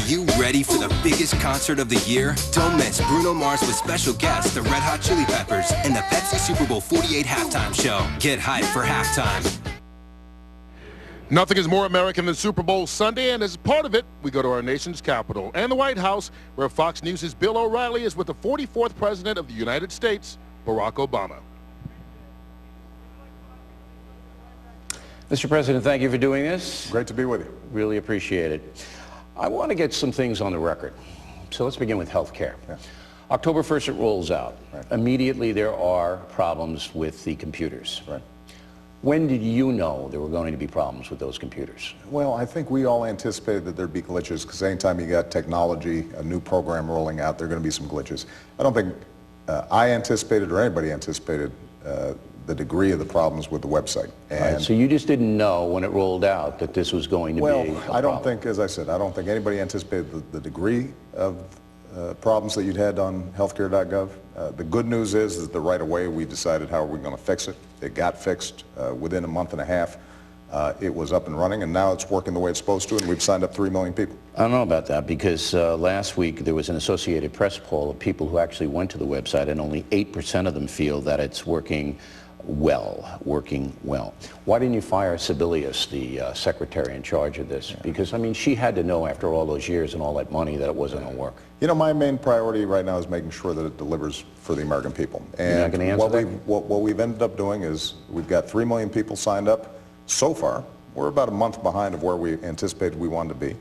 you ready for the biggest concert of the year? Don't miss Bruno Mars with special guests, the Red Hot Chili Peppers, and the Pepsi Super Bowl 48 halftime show. Get hyped for halftime. Nothing is more American than Super Bowl Sunday, and as part of it, we go to our nation's capital and the White House, where Fox News' Bill O'Reilly is with the 44th President of the United States, Barack Obama. Mr. President, thank you for doing this. Great to be with you. Really appreciate it. I want to get some things on the record. So let's begin with health care. Yeah. October 1st, it rolls out. Right. Immediately, there are problems with the computers. Right. When did you know there were going to be problems with those computers? Well, I think we all anticipated that there'd be glitches, because anytime you got technology, a new program rolling out, there are going to be some glitches. I don't think I anticipated or anybody anticipated the degree of the problems with the website. And right, so you just didn't know when it rolled out that this was going to be a problem? Well, I don't think, as I said, I don't think anybody anticipated the degree of problems that you'd had on healthcare.gov. The good news is that right away we decided how are we going to fix it. It got fixed within a month and a half. It was up and running, and now it's working the way it's supposed to, and we've signed up 3 million people. I don't know about that, because last week there was an Associated Press poll of people who actually went to the website, and only 8% of them feel that it's working well. Why didn't you fire Sebelius, the secretary in charge of this? Yeah. Because, I mean, she had to know after all those years and all that money that it wasn't going to work. You know, my main priority right now is making sure that it delivers for the American people. And you're not going to answer that? What we've ended up doing is we've got 3 million people signed up so far. We're about a month behind of where we anticipated we wanted to be.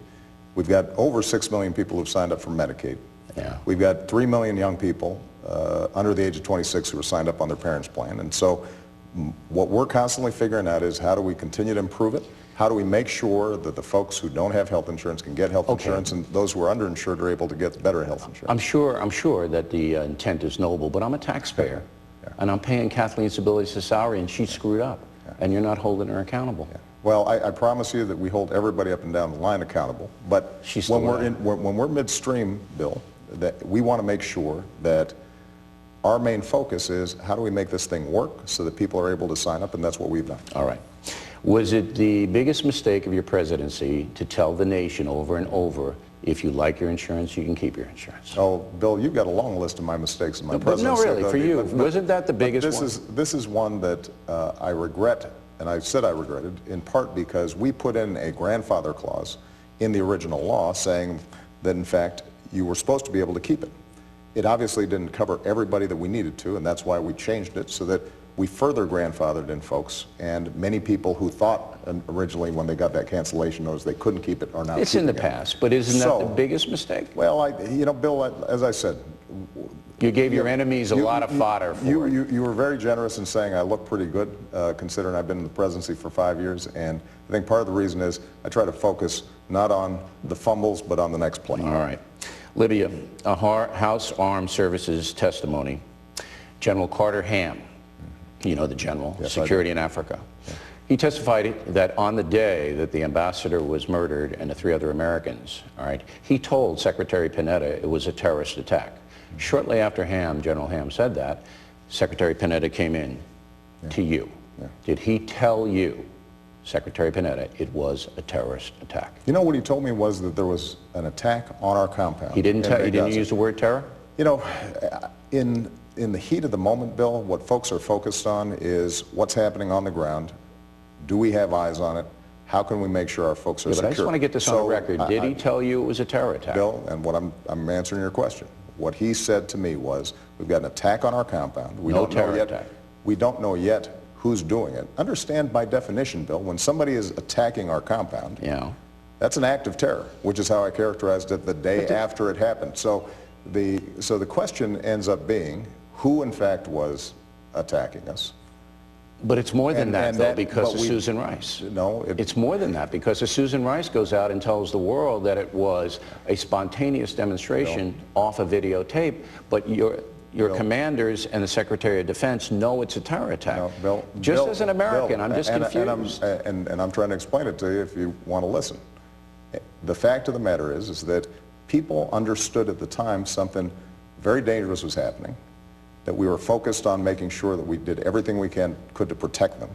We've got over 6 million people who've signed up for Medicaid. Yeah. We've got 3 million young people under the age of 26 who are signed up on their parents' plan. And so what we're constantly figuring out is how do we continue to improve it? How do we make sure that the folks who don't have health insurance can get health insurance, and those who are underinsured are able to get better health insurance? I'm sure that the intent is noble, but I'm a taxpayer, and I'm paying Kathleen Sebelius' salary, and she screwed up, and you're not holding her accountable. Well, I promise you that we hold everybody up and down the line accountable, but when we're midstream, Bill, that we want to make sure that our main focus is how do we make this thing work so that people are able to sign up, and that's what we've done. All right. Was it the biggest mistake of your presidency to tell the nation over and over, if you like your insurance, you can keep your insurance? Oh, Bill, you've got a long list of my mistakes in my presidency. No, really, for you. Wasn't that the biggest one? This is one that I regret, and I said I regretted, in part because we put in a grandfather clause in the original law saying that, in fact, you were supposed to be able to keep it. It obviously didn't cover everybody that we needed to, and that's why we changed it so that we further grandfathered in folks, and many people who thought originally when they got that cancellation notice they couldn't keep it are now It's in the past, but isn't that the biggest mistake? Well, you know, Bill, as I said, you gave your enemies a lot of fodder for it. You were very generous in saying I look pretty good, considering I've been in the presidency for 5 years, and I think part of the reason is I try to focus not on the fumbles, but on the next play. All right. Libya, a House Armed Services testimony. General Carter Ham, you know the general, yes, security in Africa. Yeah. He testified that on the day that the ambassador was murdered and the 3 other Americans, all right, he told Secretary Panetta it was a terrorist attack. Shortly after General Ham said that, Secretary Panetta came in to you. Yeah. Did he tell you, Secretary Panetta, it was a terrorist attack? You know what he told me was that there was an attack on our compound. He didn't use the word terror? You know, in the heat of the moment, Bill, what folks are focused on is what's happening on the ground. Do we have eyes on it? How can we make sure our folks are secure? But I just want to get this on the record. Did he tell you it was a terror attack? Bill, and what I'm answering your question. What he said to me was, we've got an attack on our compound. We don't know yet who's doing it. Understand by definition, Bill, when somebody is attacking our compound, that's an act of terror, which is how I characterized it the day after it happened. So the question ends up being who in fact was attacking us. But it's more than that, though, because of Susan Rice. No. It's more than that, because Susan Rice goes out and tells the world that it was a spontaneous demonstration off a videotape, but your commanders and the Secretary of Defense know it's a terror attack. No, Bill, as an American, I'm just confused. And I'm trying to explain it to you if you want to listen. The fact of the matter is that people understood at the time something very dangerous was happening, that we were focused on making sure that we did everything we could to protect them.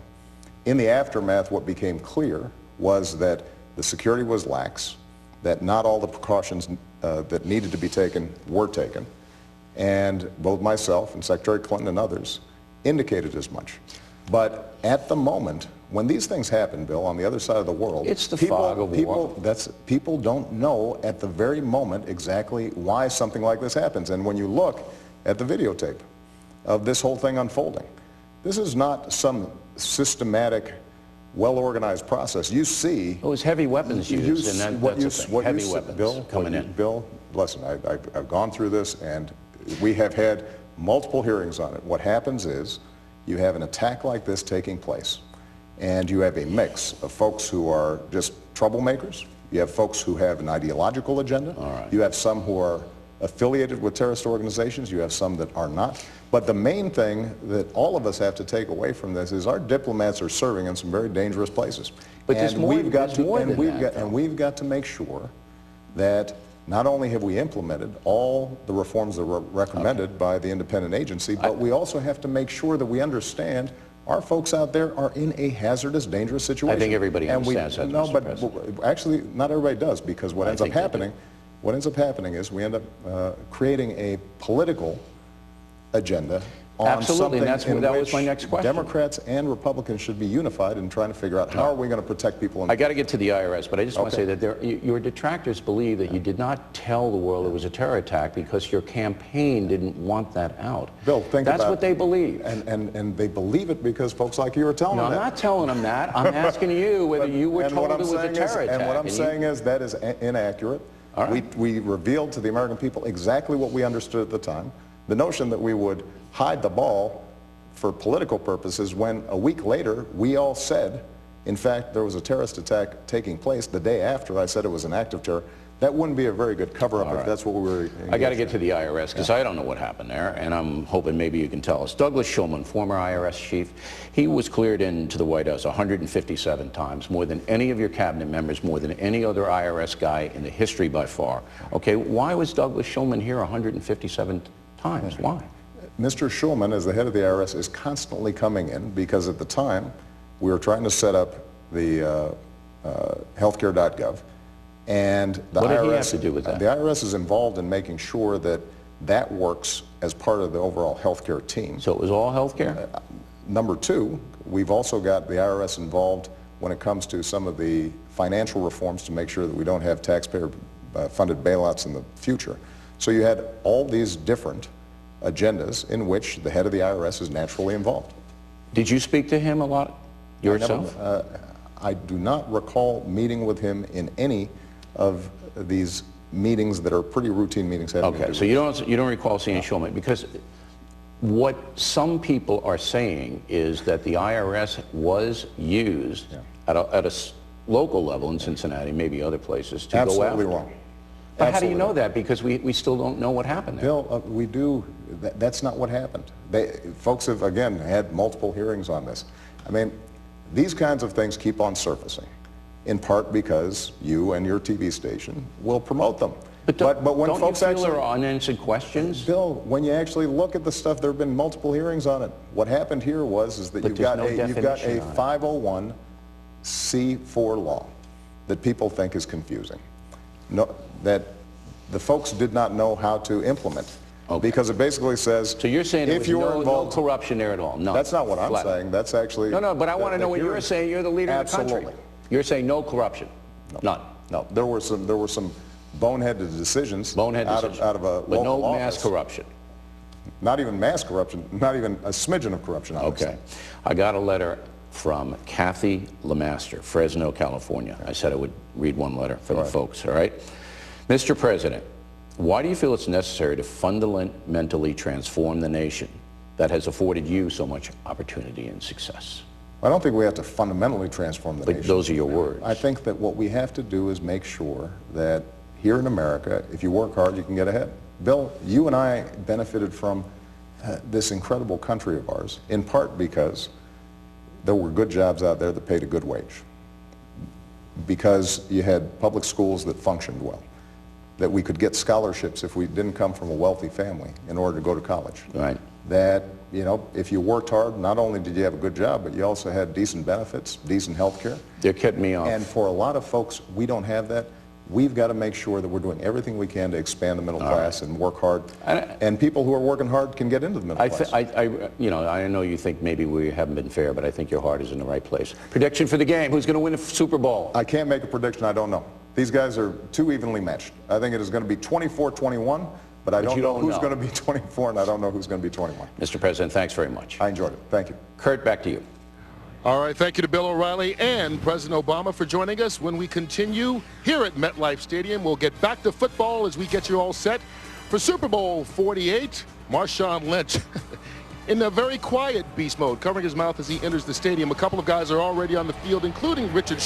In the aftermath, what became clear was that the security was lax, that not all the precautions that needed to be taken were taken. And both myself and Secretary Clinton and others indicated as much. But at the moment, when these things happen, Bill, on the other side of the world, it's the fog of war. People don't know at the very moment exactly why something like this happens. And when you look at the videotape of this whole thing unfolding, this is not some systematic, well-organized process. You see... It was heavy weapons used, and that's heavy weapons coming in. Bill, listen, I've gone through this, and we have had multiple hearings on it. What happens is you have an attack like this taking place, and you have a mix of folks who are just troublemakers. You have folks who have an ideological agenda. All right. You have some who are affiliated with terrorist organizations. You have some that are not. But the main thing that all of us have to take away from this is our diplomats are serving in some very dangerous places. But we've got to make sure that not only have we implemented all the reforms that were recommended by the independent agency, but we also have to make sure that we understand our folks out there are in a hazardous, dangerous situation. I think everybody understands that, No, Mr. but President. actually, not everybody does, because what ends up happening is we end up creating a political agenda on Absolutely, something and that was my next question. Democrats and Republicans should be unified in trying to figure out how are we going to protect people. I got to get to the IRS, but I just want to say that your detractors believe that you did not tell the world it was a terror attack because your campaign didn't want that out. Bill, that's what they believe. And they believe it because folks like you are telling them that. No, I'm not telling them that. I'm asking you whether you were told it was a terror attack. And what I'm saying is that is inaccurate. All right. We revealed to the American people exactly what we understood at the time. The notion that we would hide the ball for political purposes when a week later we all said, in fact, there was a terrorist attack taking place the day after I said it was an act of terror. That wouldn't be a very good cover-up if that's what we were I got to get to the IRS because I don't know what happened there, and I'm hoping maybe you can tell us. Douglas Shulman, former IRS chief, he was cleared into the White House 157 times, more than any of your cabinet members, more than any other IRS guy in the history by far. Okay, why was Douglas Shulman here 157 times? Why? Mr. Shulman, as the head of the IRS, is constantly coming in because at the time we were trying to set up the healthcare.gov, and the what did IRS, he have to do with that? The IRS is involved in making sure that that works as part of the overall healthcare team. So it was all healthcare? Number two, we've also got the IRS involved when it comes to some of the financial reforms to make sure that we don't have taxpayer-funded bailouts in the future. So you had all these different agendas in which the head of the IRS is naturally involved. Did you speak to him a lot yourself? I do not recall meeting with him in any of these meetings that are pretty routine meetings. Okay, so you don't recall seeing Shulman, because what some people are saying is that the IRS was used at a local level in Cincinnati, maybe other places, to go after. Absolutely wrong. But how do you know that? Because we still don't know what happened there. Bill, we do. That's not what happened. Folks have, again, had multiple hearings on this. I mean, these kinds of things keep on surfacing, in part because you and your TV station will promote them. But when don't folks you feel actually, there are unanswered questions? Bill, when you actually look at the stuff, there have been multiple hearings on it. What happened here is that you've got a 501c4 law that people think is confusing. No, that the folks did not know how to implement. Okay. Because it basically says, so you're saying if you're involved, no corruption there at all? No. That's not what I'm saying. That's actually... No, but I want to know what you're saying. You're the leader of the country. You're saying no corruption? No. None? No. There were some boneheaded decisions out of a but local no office. Mass corruption? Not even mass corruption. Not even a smidgen of corruption, obviously. Okay. I got a letter from Kathy Lemaster, Fresno, California. I said I would read one letter for the folks, all right? Mr. President, why do you feel it's necessary to fundamentally transform the nation that has afforded you so much opportunity and success? I don't think we have to fundamentally transform the nation. But those are your words. I think that what we have to do is make sure that here in America, if you work hard, you can get ahead. Bill, you and I benefited from this incredible country of ours, in part because there were good jobs out there that paid a good wage, because you had public schools that functioned well, that we could get scholarships if we didn't come from a wealthy family in order to go to college. Right. That, you know, if you worked hard, not only did you have a good job, but you also had decent benefits, decent health care. They're cutting me off. And for a lot of folks, we don't have that. We've got to make sure that we're doing everything we can to expand the middle class and work hard. And people who are working hard can get into the middle class. I know you think maybe we haven't been fair, but I think your heart is in the right place. Prediction for the game. Who's going to win the Super Bowl? I can't make a prediction. I don't know. These guys are too evenly matched. I think it is going to be 24-21, but I don't know who's going to be 24, and I don't know who's going to be 21. Mr. President, thanks very much. I enjoyed it. Thank you. Kurt, back to you. All right, thank you to Bill O'Reilly and President Obama for joining us. When we continue here at MetLife Stadium, we'll get back to football as we get you all set for Super Bowl 48. Marshawn Lynch in a very quiet beast mode, covering his mouth as he enters the stadium. A couple of guys are already on the field, including Richard